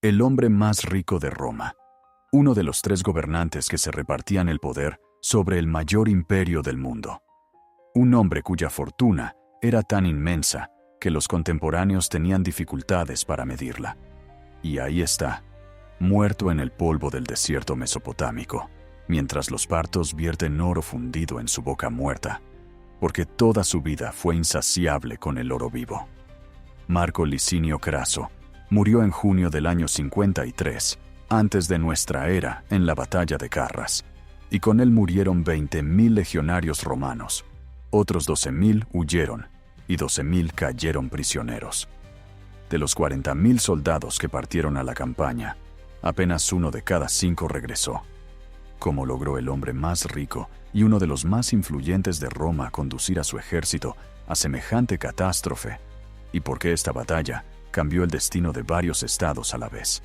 el hombre más rico de Roma, uno de los 3 gobernantes que se repartían el poder sobre el mayor imperio del mundo. Un hombre cuya fortuna era tan inmensa que los contemporáneos tenían dificultades para medirla. Y ahí está, muerto en el polvo del desierto mesopotámico, mientras los partos vierten oro fundido en su boca muerta, porque toda su vida fue insaciable con el oro vivo. Marco Licinio Craso murió en junio del año 53, antes de nuestra era, en la batalla de Carras, y con él murieron 20.000 legionarios romanos. Otros 12.000 huyeron, y 12.000 cayeron prisioneros. De los 40.000 soldados que partieron a la campaña, apenas 1 de cada 5 regresó. ¿Cómo logró el hombre más rico y uno de los más influyentes de Roma conducir a su ejército a semejante catástrofe? ¿Y por qué esta batalla cambió el destino de varios estados a la vez?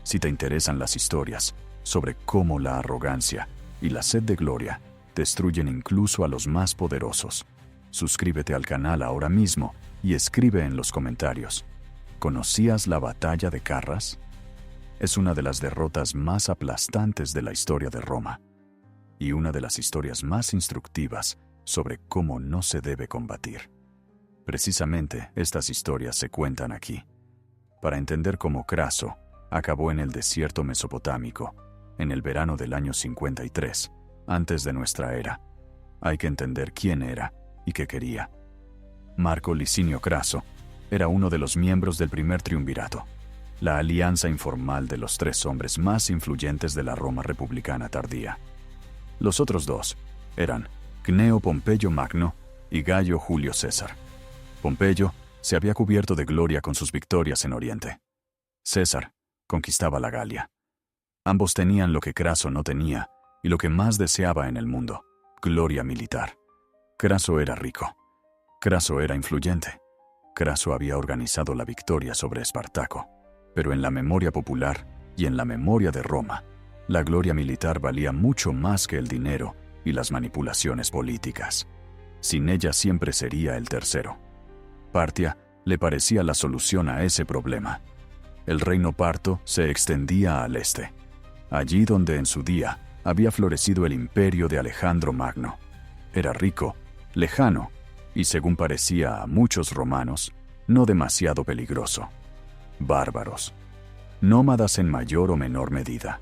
Si te interesan las historias sobre cómo la arrogancia y la sed de gloria destruyen incluso a los más poderosos, suscríbete al canal ahora mismo y escribe en los comentarios: ¿conocías la batalla de Carras? Es una de las derrotas más aplastantes de la historia de Roma, y una de las historias más instructivas sobre cómo no se debe combatir. Precisamente estas historias se cuentan aquí, para entender cómo Craso acabó en el desierto mesopotámico, en el verano del año 53, antes de nuestra era. Hay que entender quién era y qué quería. Marco Licinio Craso era uno de los miembros del primer triunvirato, la alianza informal de los 3 hombres más influyentes de la Roma republicana tardía. Los otros 2 eran Cneo Pompeyo Magno y Gayo Julio César. Pompeyo se había cubierto de gloria con sus victorias en Oriente. César conquistaba la Galia. Ambos tenían lo que Craso no tenía y lo que más deseaba en el mundo: gloria militar. Craso era rico. Craso era influyente. Craso había organizado la victoria sobre Espartaco. Pero en la memoria popular y en la memoria de Roma, la gloria militar valía mucho más que el dinero y las manipulaciones políticas. Sin ella siempre sería el tercero. Partia le parecía la solución a ese problema. El reino parto se extendía al este, allí donde en su día había florecido el imperio de Alejandro Magno. Era rico, lejano y, según parecía a muchos romanos, no demasiado peligroso. Bárbaros, nómadas en mayor o menor medida,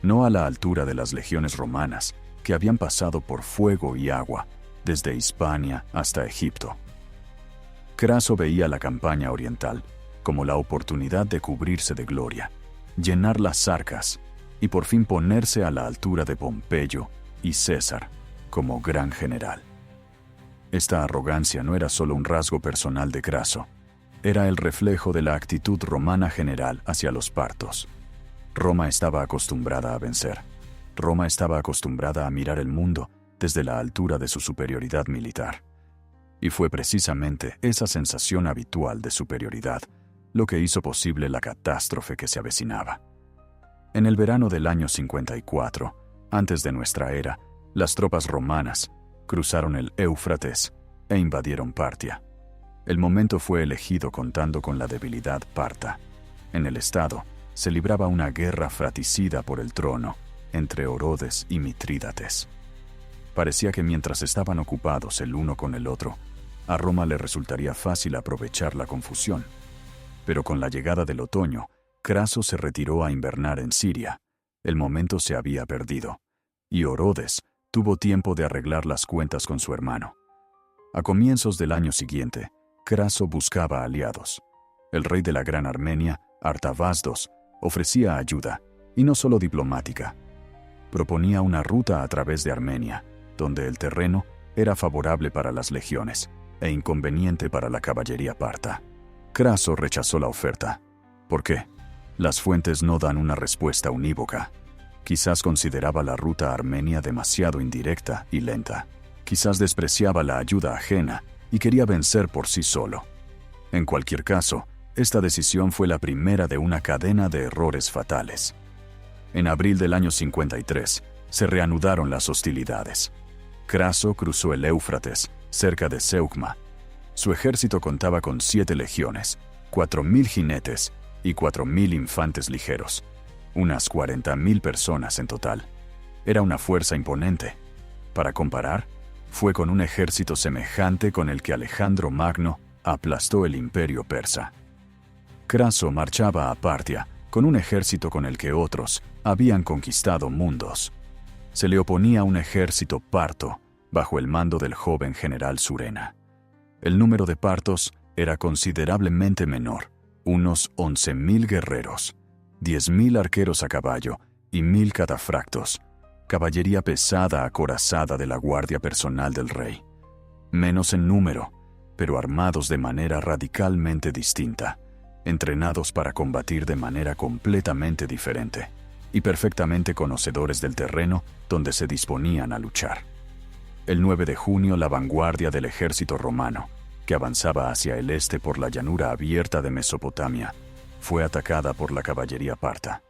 no a la altura de las legiones romanas que habían pasado por fuego y agua desde Hispania hasta Egipto. Craso veía la campaña oriental como la oportunidad de cubrirse de gloria, llenar las arcas y por fin ponerse a la altura de Pompeyo y César como gran general. Esta arrogancia no era solo un rasgo personal de Craso, era el reflejo de la actitud romana general hacia los partos. Roma estaba acostumbrada a vencer. Roma estaba acostumbrada a mirar el mundo desde la altura de su superioridad militar. Y fue precisamente esa sensación habitual de superioridad lo que hizo posible la catástrofe que se avecinaba. En el verano del año 54, antes de nuestra era, las tropas romanas cruzaron el Éufrates e invadieron Partia. El momento fue elegido contando con la debilidad parta. En el estado se libraba una guerra fratricida por el trono entre Orodes y Mitrídates. Parecía que mientras estaban ocupados el uno con el otro, a Roma le resultaría fácil aprovechar la confusión. Pero con la llegada del otoño, Craso se retiró a invernar en Siria. El momento se había perdido, y Orodes tuvo tiempo de arreglar las cuentas con su hermano. A comienzos del año siguiente, Craso buscaba aliados. El rey de la Gran Armenia, Artavasdos, ofrecía ayuda, y no solo diplomática. Proponía una ruta a través de Armenia, donde el terreno era favorable para las legiones e inconveniente para la caballería parta. Craso rechazó la oferta. ¿Por qué? Las fuentes no dan una respuesta unívoca. Quizás consideraba la ruta armenia demasiado indirecta y lenta. Quizás despreciaba la ayuda ajena y quería vencer por sí solo. En cualquier caso, esta decisión fue la primera de una cadena de errores fatales. En abril del año 53, se reanudaron las hostilidades. Craso cruzó el Éufrates, cerca de Ceugma. Su ejército contaba con 7 legiones, 4.000 jinetes y 4.000 infantes ligeros, unas 40.000 personas en total. Era una fuerza imponente. Para comparar, fue con un ejército semejante con el que Alejandro Magno aplastó el imperio persa. Craso marchaba a Partia con un ejército con el que otros habían conquistado mundos. Se le oponía un ejército parto bajo el mando del joven general Surena. El número de partos era considerablemente menor, unos 11.000 guerreros, 10.000 arqueros a caballo y 1.000 catafractos, caballería pesada acorazada de la guardia personal del rey. Menos en número, pero armados de manera radicalmente distinta, entrenados para combatir de manera completamente diferente y perfectamente conocedores del terreno donde se disponían a luchar. El 9 de junio, la vanguardia del ejército romano, que avanzaba hacia el este por la llanura abierta de Mesopotamia, fue atacada por la caballería parta.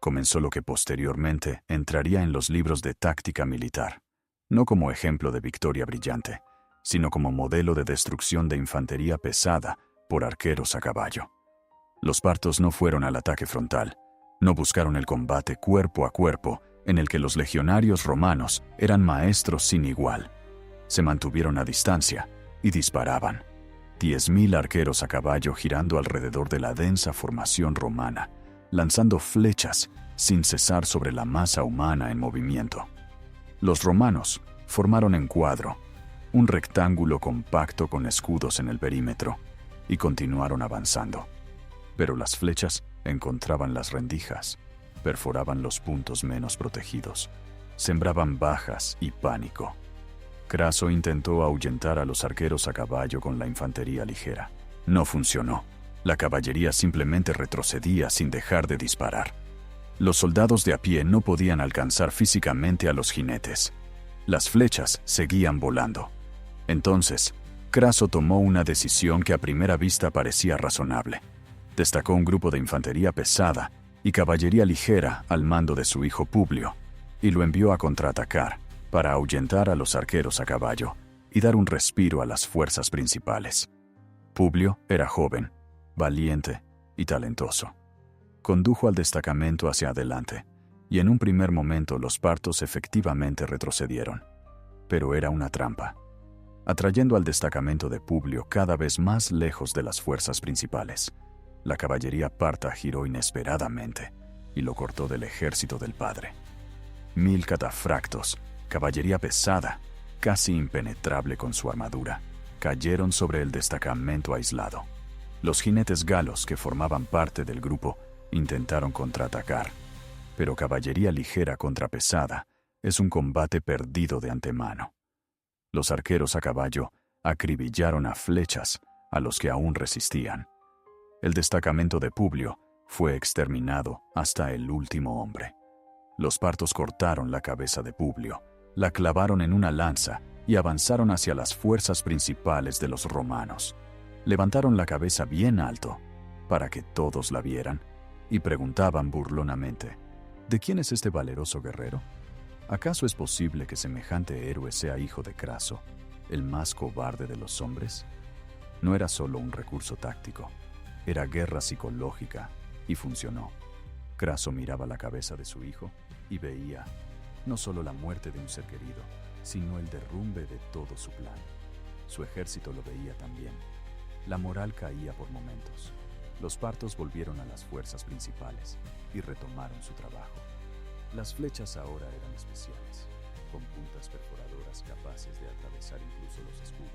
Comenzó lo que posteriormente entraría en los libros de táctica militar, no como ejemplo de victoria brillante, sino como modelo de destrucción de infantería pesada por arqueros a caballo. Los partos no fueron al ataque frontal, no buscaron el combate cuerpo a cuerpo, en el que los legionarios romanos eran maestros sin igual. Se mantuvieron a distancia y disparaban. 10.000 arqueros a caballo girando alrededor de la densa formación romana, lanzando flechas sin cesar sobre la masa humana en movimiento. Los romanos formaron en cuadro, un rectángulo compacto con escudos en el perímetro, y continuaron avanzando. Pero las flechas encontraban las rendijas, perforaban los puntos menos protegidos, sembraban bajas y pánico. Craso intentó ahuyentar a los arqueros a caballo con la infantería ligera. No funcionó. La caballería simplemente retrocedía sin dejar de disparar. Los soldados de a pie no podían alcanzar físicamente a los jinetes. Las flechas seguían volando. Entonces, Craso tomó una decisión que a primera vista parecía razonable. Destacó un grupo de infantería pesada y caballería ligera al mando de su hijo Publio, y lo envió a contraatacar para ahuyentar a los arqueros a caballo y dar un respiro a las fuerzas principales. Publio era joven, valiente y talentoso. Condujo al destacamento hacia adelante, y en un primer momento los partos efectivamente retrocedieron. Pero era una trampa, atrayendo al destacamento de Publio cada vez más lejos de las fuerzas principales. La caballería parta giró inesperadamente y lo cortó del ejército del padre. 1.000 catafractos, caballería pesada, casi impenetrable con su armadura, cayeron sobre el destacamento aislado. Los jinetes galos que formaban parte del grupo intentaron contraatacar, pero caballería ligera contra pesada es un combate perdido de antemano. Los arqueros a caballo acribillaron a flechas a los que aún resistían. El destacamento de Publio fue exterminado hasta el último hombre. Los partos cortaron la cabeza de Publio, la clavaron en una lanza y avanzaron hacia las fuerzas principales de los romanos. Levantaron la cabeza bien alto para que todos la vieran y preguntaban burlonamente: ¿de quién es este valeroso guerrero? ¿Acaso es posible que semejante héroe sea hijo de Craso, el más cobarde de los hombres? No era solo un recurso táctico, era guerra psicológica, y funcionó. Craso miraba la cabeza de su hijo y veía no solo la muerte de un ser querido, sino el derrumbe de todo su plan. Su ejército lo veía también. La moral caía por momentos. Los partos volvieron a las fuerzas principales y retomaron su trabajo. Las flechas ahora eran especiales, con puntas perforadoras capaces de atravesar incluso los escudos.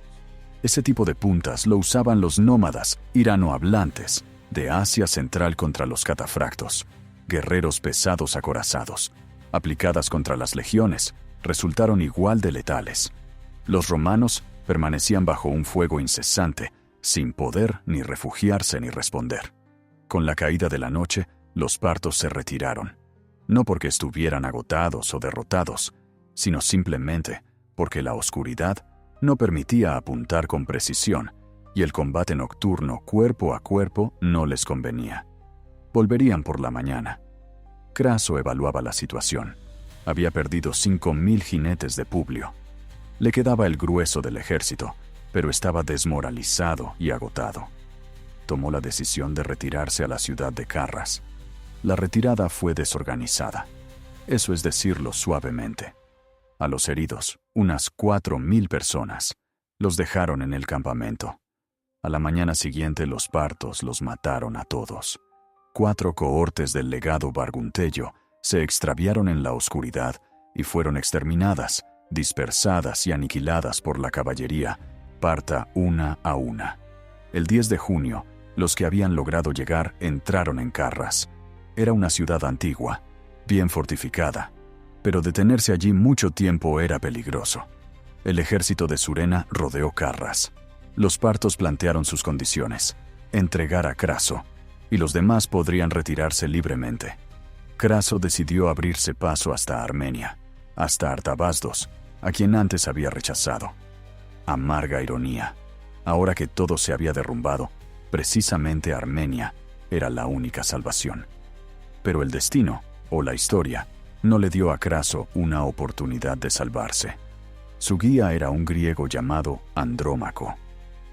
Ese tipo de puntas lo usaban los nómadas iranohablantes de Asia Central contra los catafractos, guerreros pesados acorazados. Aplicadas contra las legiones, resultaron igual de letales. Los romanos permanecían bajo un fuego incesante, sin poder ni refugiarse ni responder. Con la caída de la noche, los partos se retiraron, no porque estuvieran agotados o derrotados, sino simplemente porque la oscuridad no permitía apuntar con precisión y el combate nocturno cuerpo a cuerpo no les convenía. Volverían por la mañana. Craso evaluaba la situación. Había perdido 5.000 jinetes de Publio. Le quedaba el grueso del ejército, pero estaba desmoralizado y agotado. tomó la decisión de retirarse a la ciudad de Carras. La retirada fue desorganizada. Eso es decirlo suavemente. A los heridos, unas 4.000 personas, los dejaron en el campamento. A la mañana siguiente los partos los mataron a todos. 4 cohortes del legado barguntello se extraviaron en la oscuridad y fueron exterminadas, dispersadas y aniquiladas por la caballería, parta una a una. El 10 de junio, los que habían logrado llegar entraron en Carras. Era una ciudad antigua, bien fortificada, pero detenerse allí mucho tiempo era peligroso. El ejército de Surena rodeó Carras. Los partos plantearon sus condiciones: entregar a Craso, y los demás podrían retirarse libremente. Craso decidió abrirse paso hasta Armenia, hasta Artabasdos, a quien antes había rechazado. Amarga ironía. Ahora que todo se había derrumbado, precisamente Armenia era la única salvación. Pero el destino, o la historia, no le dio a Craso una oportunidad de salvarse. Su guía era un griego llamado Andrómaco.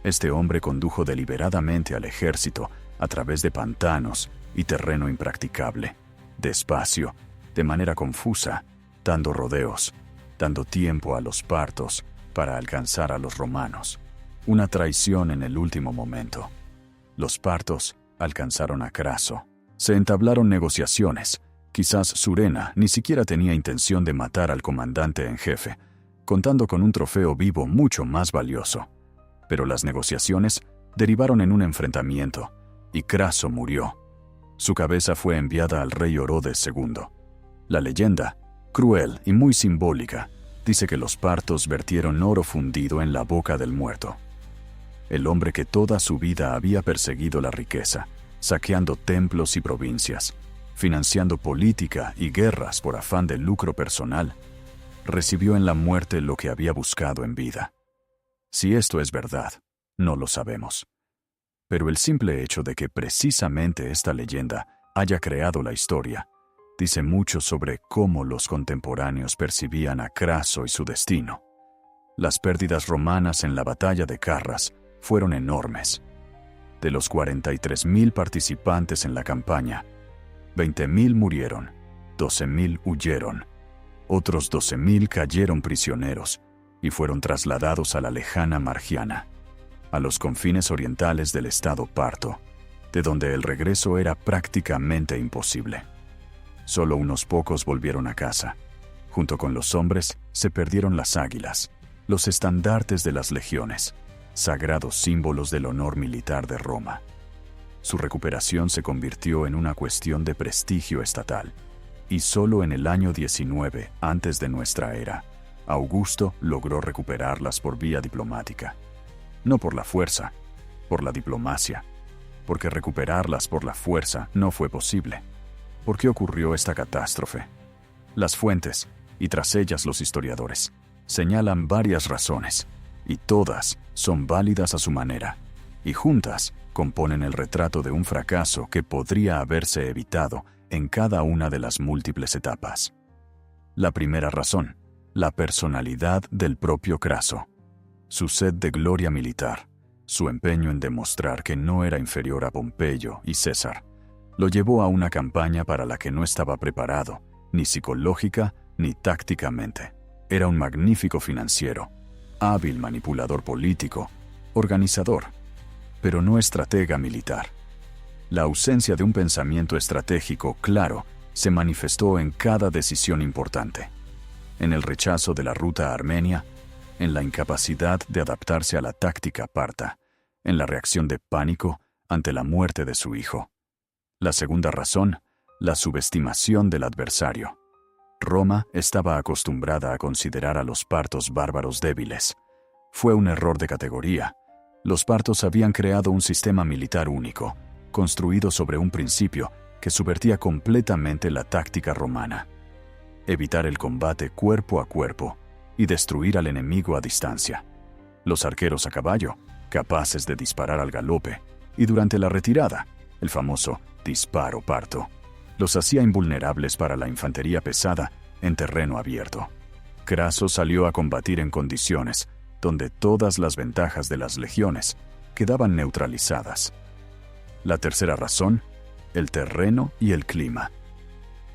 Este hombre condujo deliberadamente al ejército a través de pantanos y terreno impracticable, despacio, de manera confusa, dando rodeos, dando tiempo a los partos para alcanzar a los romanos. Una traición en el último momento. Los partos alcanzaron a Craso. Se entablaron negociaciones. Quizás Surena ni siquiera tenía intención de matar al comandante en jefe, contando con un trofeo vivo mucho más valioso. Pero las negociaciones derivaron en un enfrentamiento, y Craso murió. Su cabeza fue enviada al rey Orodes II. La leyenda, cruel y muy simbólica, dice que los partos vertieron oro fundido en la boca del muerto. El hombre que toda su vida había perseguido la riqueza, saqueando templos y provincias, financiando política y guerras por afán de lucro personal, recibió en la muerte lo que había buscado en vida. Si esto es verdad, no lo sabemos. Pero el simple hecho de que precisamente esta leyenda haya creado la historia, dice mucho sobre cómo los contemporáneos percibían a Craso y su destino. Las pérdidas romanas en la batalla de Carras fueron enormes. De los 43.000 participantes en la campaña, 20.000 murieron, 12.000 huyeron, otros 12.000 cayeron prisioneros y fueron trasladados a la lejana Margiana, a los confines orientales del estado parto, de donde el regreso era prácticamente imposible. Solo unos pocos volvieron a casa. Junto con los hombres se perdieron las águilas, los estandartes de las legiones, sagrados símbolos del honor militar de Roma. Su recuperación se convirtió en una cuestión de prestigio estatal, y solo en el año 19 antes de nuestra era, Augusto logró recuperarlas por vía diplomática. No por la fuerza, por la diplomacia, porque recuperarlas por la fuerza no fue posible. ¿Por qué ocurrió esta catástrofe? Las fuentes, y tras ellas los historiadores, señalan varias razones, y todas son válidas a su manera, y juntas componen el retrato de un fracaso que podría haberse evitado en cada una de las múltiples etapas. La primera razón, la personalidad del propio Craso. Su sed de gloria militar, su empeño en demostrar que no era inferior a Pompeyo y César, lo llevó a una campaña para la que no estaba preparado, ni psicológica ni tácticamente. Era un magnífico financiero, hábil manipulador político, organizador, pero no estratega militar. La ausencia de un pensamiento estratégico claro se manifestó en cada decisión importante, en el rechazo de la ruta a Armenia, en la incapacidad de adaptarse a la táctica parta, en la reacción de pánico ante la muerte de su hijo. La segunda razón, la subestimación del adversario. Roma estaba acostumbrada a considerar a los partos bárbaros débiles. Fue un error de categoría. Los partos habían creado un sistema militar único, construido sobre un principio que subvertía completamente la táctica romana: evitar el combate cuerpo a cuerpo y destruir al enemigo a distancia. Los arqueros a caballo, capaces de disparar al galope, y durante la retirada, el famoso disparo parto, los hacía invulnerables para la infantería pesada en terreno abierto. Craso salió a combatir en condiciones donde todas las ventajas de las legiones quedaban neutralizadas. La tercera razón, el terreno y el clima.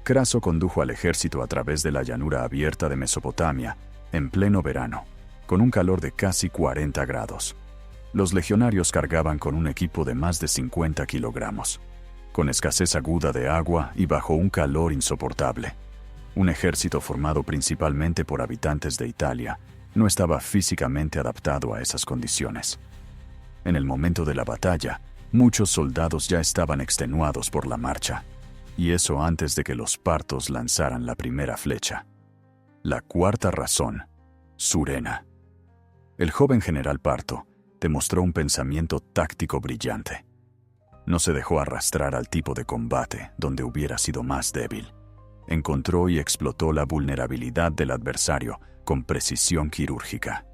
Craso condujo al ejército a través de la llanura abierta de Mesopotamia, en pleno verano, con un calor de casi 40 grados. Los legionarios cargaban con un equipo de más de 50 kilogramos, con escasez aguda de agua y bajo un calor insoportable. Un ejército formado principalmente por habitantes de Italia no estaba físicamente adaptado a esas condiciones. En el momento de la batalla, muchos soldados ya estaban extenuados por la marcha, y eso antes de que los partos lanzaran la primera flecha. La cuarta razón, Surena. El joven general Parto demostró un pensamiento táctico brillante. No se dejó arrastrar al tipo de combate donde hubiera sido más débil. Encontró y explotó la vulnerabilidad del adversario con precisión quirúrgica.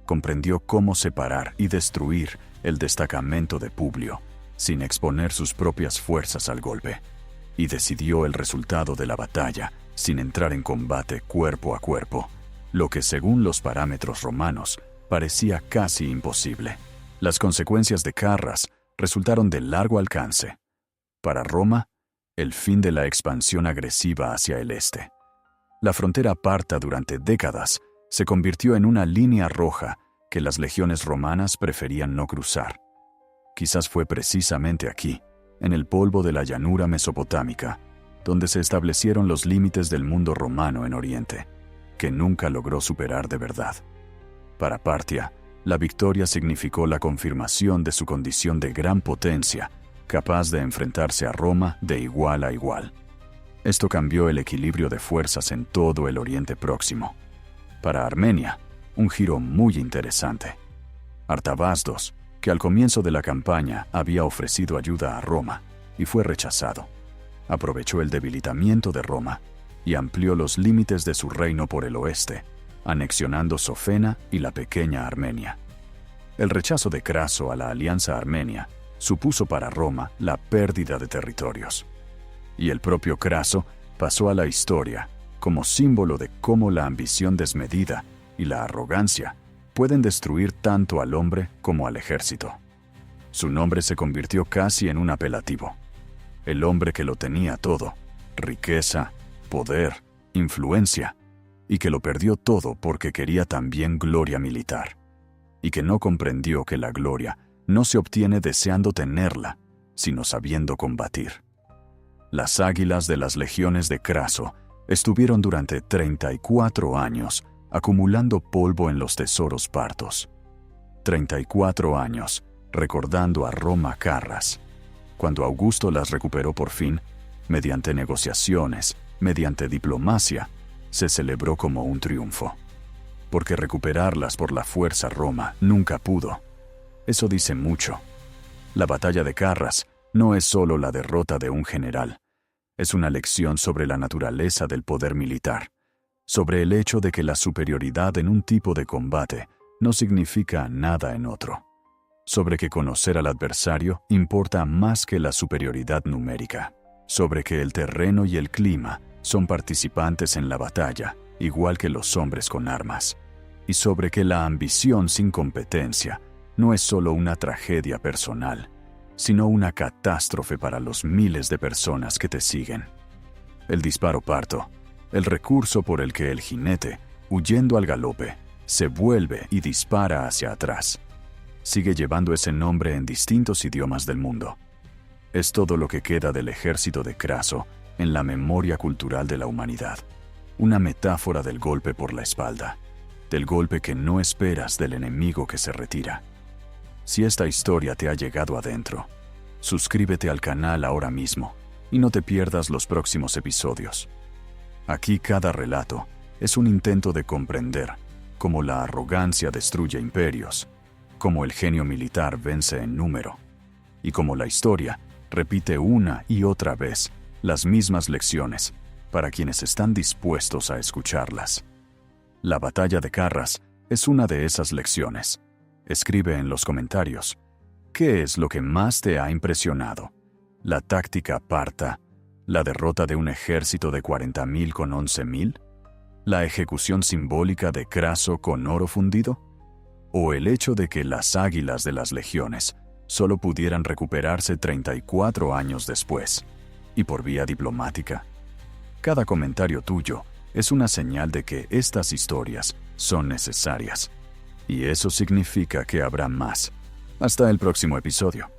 Comprendió cómo separar y destruir el destacamento de Publio sin exponer sus propias fuerzas al golpe, y decidió el resultado de la batalla sin entrar en combate cuerpo a cuerpo, lo que según los parámetros romanos parecía casi imposible. Las consecuencias de Carras resultaron de largo alcance. Para Roma, el fin de la expansión agresiva hacia el este. La frontera parta durante décadas se convirtió en una línea roja que las legiones romanas preferían no cruzar. Quizás fue precisamente aquí, en el polvo de la llanura mesopotámica, donde se establecieron los límites del mundo romano en Oriente, que nunca logró superar de verdad. Para Partia, la victoria significó la confirmación de su condición de gran potencia, capaz de enfrentarse a Roma de igual a igual. Esto cambió el equilibrio de fuerzas en todo el Oriente Próximo. Para Armenia, un giro muy interesante. Artabasdos, que al comienzo de la campaña había ofrecido ayuda a Roma y fue rechazado, aprovechó el debilitamiento de Roma y amplió los límites de su reino por el oeste, anexionando Sofena y la pequeña Armenia. El rechazo de Craso a la alianza armenia supuso para Roma la pérdida de territorios. Y el propio Craso pasó a la historia como símbolo de cómo la ambición desmedida y la arrogancia pueden destruir tanto al hombre como al ejército. Su nombre se convirtió casi en un apelativo. El hombre que lo tenía todo, riqueza, poder, influencia, y que lo perdió todo porque quería también gloria militar, y que no comprendió que la gloria no se obtiene deseando tenerla, sino sabiendo combatir. Las águilas de las legiones de Craso estuvieron durante 34 años acumulando polvo en los tesoros partos. 34 años recordando a Roma Carras. Cuando Augusto las recuperó por fin, mediante negociaciones, mediante diplomacia, se celebró como un triunfo. Porque recuperarlas por la fuerza Roma nunca pudo. Eso dice mucho. La batalla de Carras no es solo la derrota de un general. Es una lección sobre la naturaleza del poder militar, sobre el hecho de que la superioridad en un tipo de combate no significa nada en otro, sobre que conocer al adversario importa más que la superioridad numérica, sobre que el terreno y el clima son participantes en la batalla, igual que los hombres con armas, y sobre que la ambición sin competencia no es solo una tragedia personal, sino una catástrofe para los miles de personas que te siguen. El disparo parto, el recurso por el que el jinete, huyendo al galope, se vuelve y dispara hacia atrás, sigue llevando ese nombre en distintos idiomas del mundo. Es todo lo que queda del ejército de Craso en la memoria cultural de la humanidad, una metáfora del golpe por la espalda, del golpe que no esperas del enemigo que se retira. Si esta historia te ha llegado adentro, suscríbete al canal ahora mismo y no te pierdas los próximos episodios. Aquí cada relato es un intento de comprender cómo la arrogancia destruye imperios, cómo el genio militar vence en número, y cómo la historia repite una y otra vez las mismas lecciones para quienes están dispuestos a escucharlas. La batalla de Carras es una de esas lecciones. Escribe en los comentarios, ¿qué es lo que más te ha impresionado? ¿La táctica parta? ¿La derrota de un ejército de 40.000 con 11.000? ¿La ejecución simbólica de Craso con oro fundido? ¿O el hecho de que las águilas de las legiones solo pudieran recuperarse 34 años después, y por vía diplomática. Cada comentario tuyo es una señal de que estas historias son necesarias. Y eso significa que habrá más. Hasta el próximo episodio.